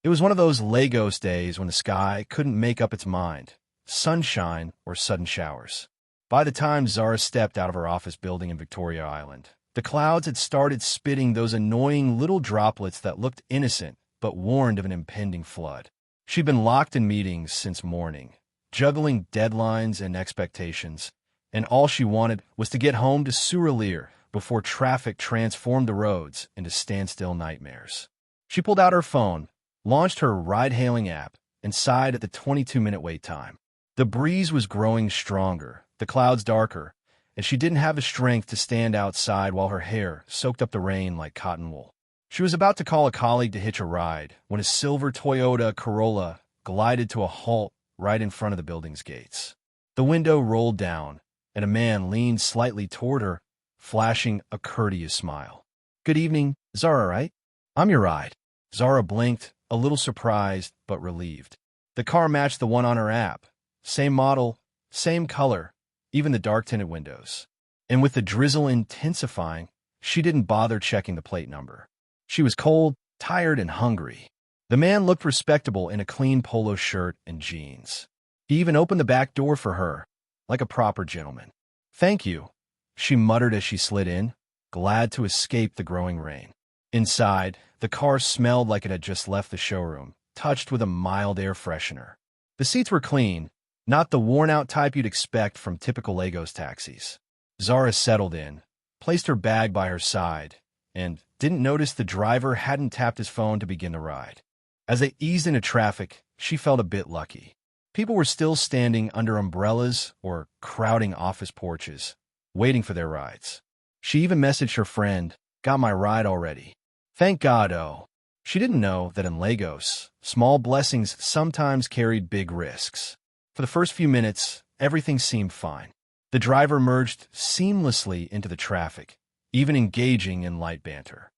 It was one of those Lagos days when the sky couldn't make up its mind, sunshine or sudden showers. By the time Zara stepped out of her office building in Victoria Island, the clouds had started spitting those annoying little droplets that looked innocent but warned of an impending flood. She'd been locked in meetings since morning, juggling deadlines and expectations, and all she wanted was to get home to Suralire before traffic transformed the roads into standstill nightmares. She pulled out her phone, launched her ride-hailing app, and sighed at the 22-minute wait time. The breeze was growing stronger, the clouds darker, and she didn't have the strength to stand outside while her hair soaked up the rain like cotton wool. She was about to call a colleague to hitch a ride when a silver Toyota Corolla glided to a halt right in front of the building's gates. The window rolled down, and a man leaned slightly toward her, flashing a courteous smile. "Good evening, Zara, right? I'm your ride." Zara blinked, a little surprised but relieved. The car matched the one on her app. Same model, same color, even the dark-tinted windows. And with the drizzle intensifying, she didn't bother checking the plate number. She was cold, tired, and hungry. The man looked respectable in a clean polo shirt and jeans. He even opened the back door for her, like a proper gentleman. "Thank you," she muttered as she slid in, glad to escape the growing rain. Inside, the car smelled like it had just left the showroom, touched with a mild air freshener. The seats were clean, not the worn-out type you'd expect from typical Lagos taxis. Zara settled in, placed her bag by her side, and didn't notice the driver hadn't tapped his phone to begin the ride. As they eased into traffic, she felt a bit lucky. People were still standing under umbrellas or crowding office porches, waiting for their rides. She even messaged her friend, "Got my ride already." Thank God, oh. She didn't know that in Lagos, small blessings sometimes carried big risks. For the first few minutes, everything seemed fine. The driver merged seamlessly into the traffic, even engaging in light banter.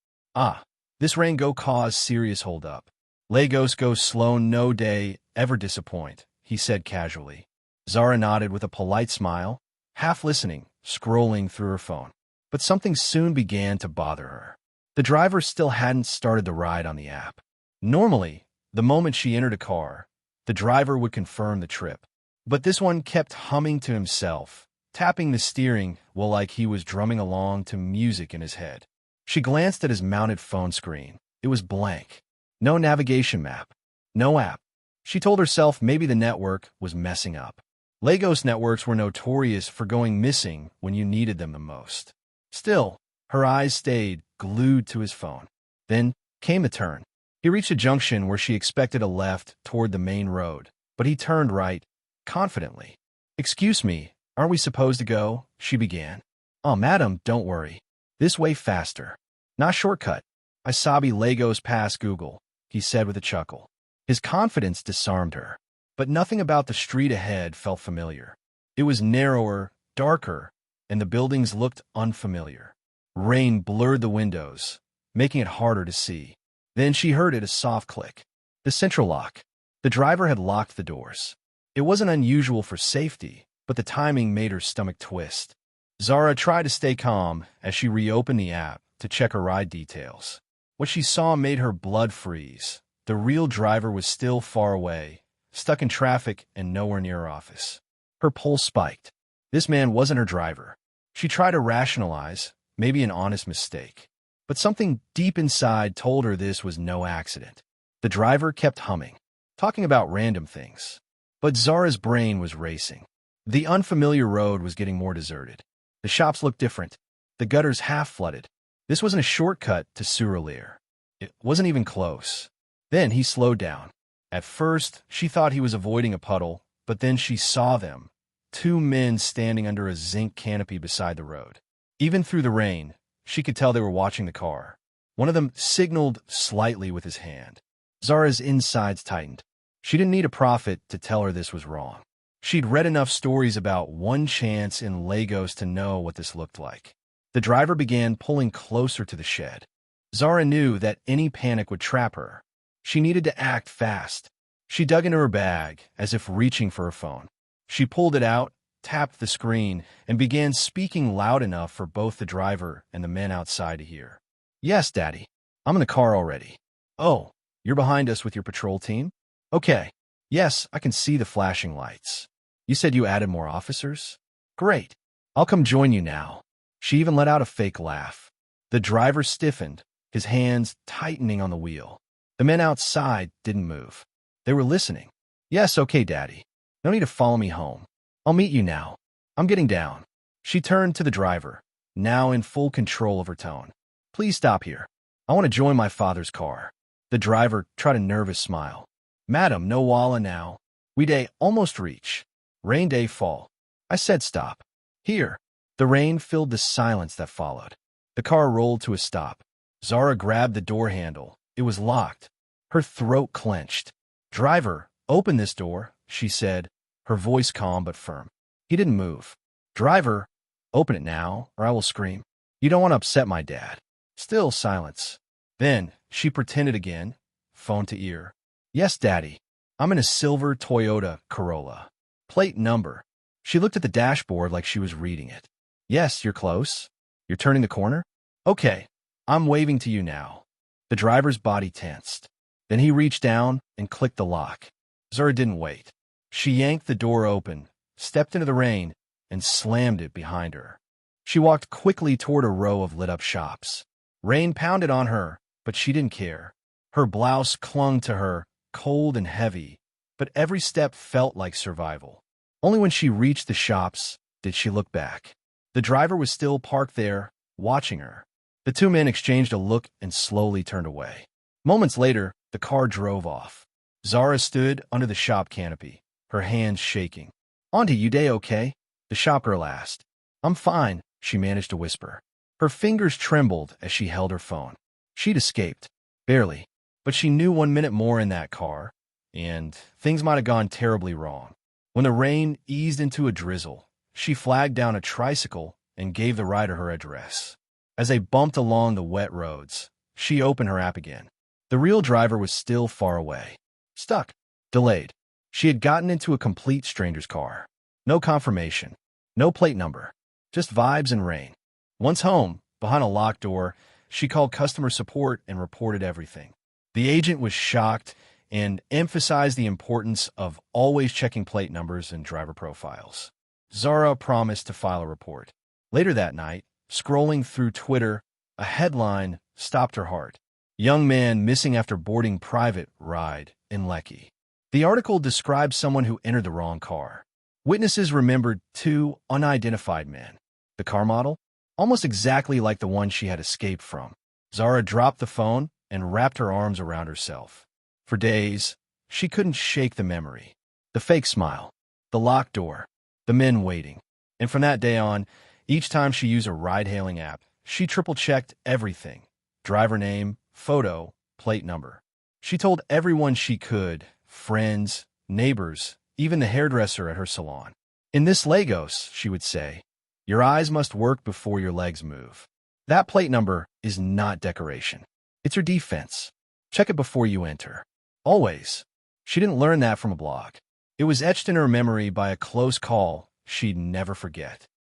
This rain go cause serious hold-up. Lagos goes slow no day, ever disappoint, he said casually. Zara nodded with a polite smile, half listening, scrolling through her phone. But something soon began to bother her. The driver still hadn't started the ride on the app. Normally, the moment she entered a car, the driver would confirm the trip. But this one kept humming to himself, tapping the steering wheel like he was drumming along to music in his head. She glanced at his mounted phone screen. It was blank. No navigation map. No app. She told herself maybe the network was messing up. Lagos networks were notorious for going missing when you needed them the most. Still, her eyes stayed glued to his phone. Then came a turn. He reached a junction where she expected a left toward the main road, but he turned right, confidently. "Excuse me, aren't we supposed to go?" she began. "Oh, madam, don't worry. This way faster. Not shortcut. I sabi Lagos past Google," he said with a chuckle. His confidence disarmed her, but nothing about the street ahead felt familiar. It was narrower, darker, and the buildings looked unfamiliar. Rain blurred the windows, making it harder to see. Then she heard a soft click. The central lock. The driver had locked the doors. It wasn't unusual for safety, but the timing made her stomach twist. Zara tried to stay calm as she reopened the app to check her ride details. What she saw made her blood freeze. The real driver was still far away, stuck in traffic and nowhere near her office. Her pulse spiked. This man wasn't her driver. She tried to rationalize, maybe an honest mistake. But something deep inside told her this was no accident. The driver kept humming, talking about random things. But Zara's brain was racing. The unfamiliar road was getting more deserted. The shops looked different. The gutters half flooded. This wasn't a shortcut to Suralire. It wasn't even close. Then he slowed down. At first, she thought he was avoiding a puddle, but then she saw them. Two men standing under a zinc canopy beside the road. Even through the rain, she could tell they were watching the car. One of them signaled slightly with his hand. Zara's insides tightened. She didn't need a prophet to tell her this was wrong. She'd read enough stories about one chance in Lagos to know what this looked like. The driver began pulling closer to the shed. Zara knew that any panic would trap her. She needed to act fast. She dug into her bag, as if reaching for her phone. She pulled it out, tapped the screen, and began speaking loud enough for both the driver and the men outside to hear. "Yes, Daddy. I'm in the car already." "Oh, You're behind us with your patrol team? Okay. Yes, I can see the flashing lights. You said you added more officers? Great. I'll come join you now. She even let out a fake laugh. The driver stiffened, his hands tightening on the wheel. The men outside didn't move. They were listening. Yes, okay, Daddy. No need to follow me home. I'll meet you now. I'm getting down. She turned to the driver, now in full control of her tone. Please stop here. I want to join my father's car. The driver tried a nervous smile. Madam, no walla now. We day almost reach. Rain day fall. I said stop. Here. The rain filled the silence that followed. The car rolled to a stop. Zara grabbed the door handle. It was locked. Her throat clenched. Driver, open this door, she said, her voice calm but firm. He didn't move. Driver, open it now, or I will scream. You don't want to upset my dad. Still silence. Then she pretended again, phone to ear. Yes, Daddy. I'm in a silver Toyota Corolla. Plate number. She looked at the dashboard like she was reading it. Yes, you're close. You're turning the corner? Okay, I'm waving to you now. The driver's body tensed. Then he reached down and clicked the lock. Zara didn't wait. She yanked the door open, stepped into the rain, and slammed it behind her. She walked quickly toward a row of lit-up shops. Rain pounded on her, but she didn't care. Her blouse clung to her, cold and heavy, but every step felt like survival. Only when she reached the shops did she look back. The driver was still parked there, watching her. The two men exchanged a look and slowly turned away. Moments later, the car drove off. Zara stood under the shop canopy, her hands shaking. Auntie, you day okay? The shopgirl asked. I'm fine, she managed to whisper. Her fingers trembled as she held her phone. She'd escaped. Barely. But she knew 1 minute more in that car, and things might have gone terribly wrong. When the rain eased into a drizzle, she flagged down a tricycle and gave the rider her address. As they bumped along the wet roads, she opened her app again. The real driver was still far away. Stuck. Delayed. She had gotten into a complete stranger's car. No confirmation. No plate number. Just vibes and rain. Once home, behind a locked door, she called customer support and reported everything. The agent was shocked and emphasized the importance of always checking plate numbers and driver profiles. Zara promised to file a report. Later that night, scrolling through Twitter, a headline stopped her heart. Young man missing after boarding private ride in Lekki. The article described someone who entered the wrong car. Witnesses remembered two unidentified men. The car model? Almost exactly like the one she had escaped from. Zara dropped the phone and wrapped her arms around herself. For days, she couldn't shake the memory. The fake smile, the locked door, the men waiting. And from that day on, each time she used a ride-hailing app, she triple-checked everything. Driver name, photo, plate number. She told everyone she could, friends, neighbors, even the hairdresser at her salon. In this Lagos, she would say, your eyes must work before your legs move. That plate number is not decoration. It's your defense. Check it before you enter. Always. She didn't learn that from a blog. It was etched in her memory by a close call she'd never forget.